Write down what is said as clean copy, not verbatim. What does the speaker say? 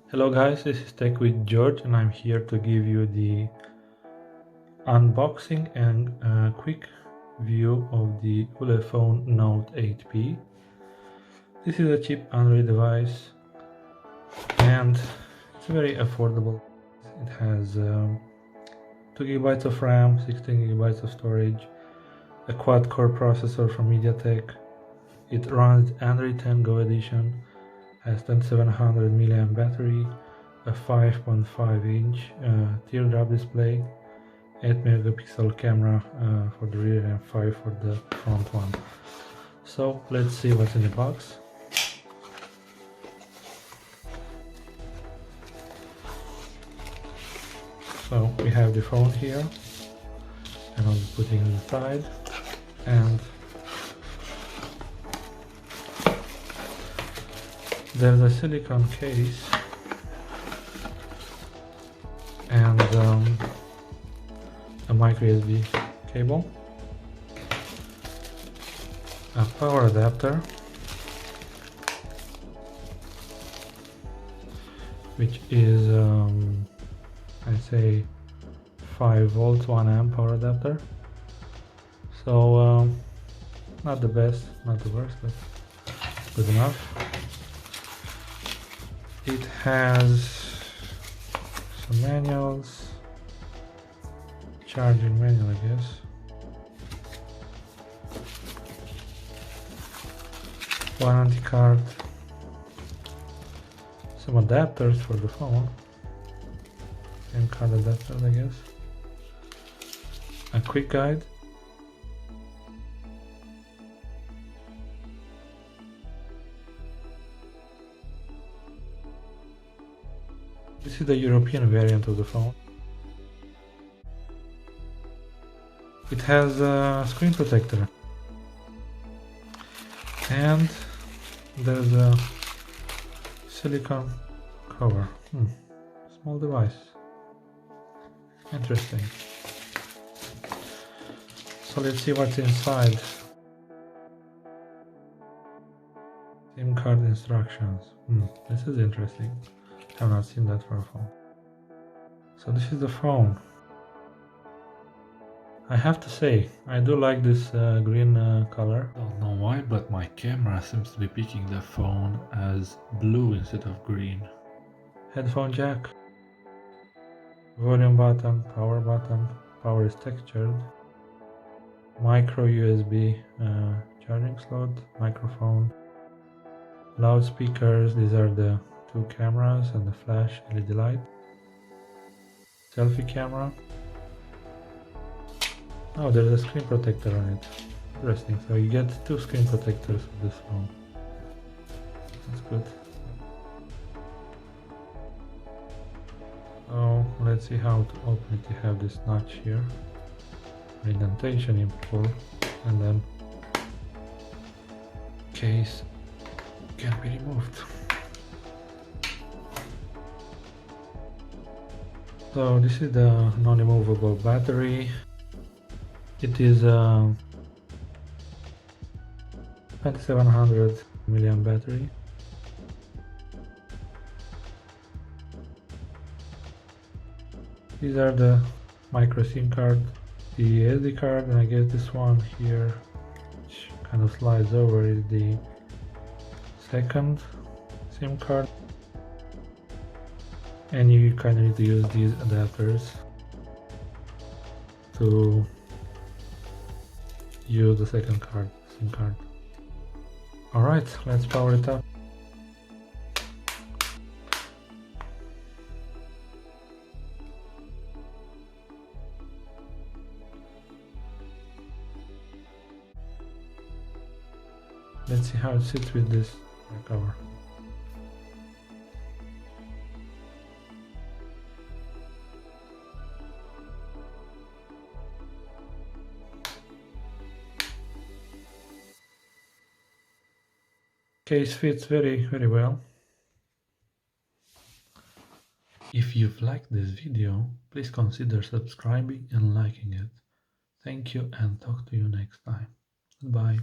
Hello guys, this is Tech with George and I'm here to give you the unboxing and a quick view of the Ulefone Note 8P. This is a cheap Android device and it's very affordable. It has 2 GB of RAM, 16 GB of storage, a quad-core processor from MediaTek. It runs Android 10 Go edition, has 2700 mAh battery, a 5.5-inch teardrop display, 8 megapixel camera for the rear and 5 for the front one. So let's see what's in the box. So we have the phone here, and I'll be putting it aside, and there's a silicone case and a micro USB cable, a power adapter, which is I say 5 volts 1 amp power adapter, so not the best, not the worst, but good enough. It has some manuals, charging manual, I guess. Warranty card, some adapters for the phone, and card adapters, I guess. A quick guide. This is the European variant of the phone. It has a screen protector and there's a silicone cover. Small device. Interesting. So let's see what's inside. SIM card instructions. This is interesting. I've not seen that for a phone. So this is the phone. I have to say, I do like this green color. Don't know why, but my camera seems to be picking the phone as blue instead of green. Headphone jack. Volume button, power is textured. Micro USB charging slot, microphone. Loudspeakers, these are the 2 cameras and the flash LED light. Selfie camera. Oh, there's a screen protector on it. Interesting. So you get 2 screen protectors with this phone. That's good. So let's see how to open it. You have this notch here, indentation in full, and then case can be removed. So this is the non-removable battery. It is 2700 mAh battery. These are the micro SIM card, the SD card, and I guess this one here, which kind of slides over, is the second SIM card. And you kind of need to use these adapters to use the second card, SIM card. Alright, let's power it up. Let's see how it sits with this cover. Case fits very well. If you've liked this video, please consider subscribing and liking it. Thank you and talk to you next time. Goodbye.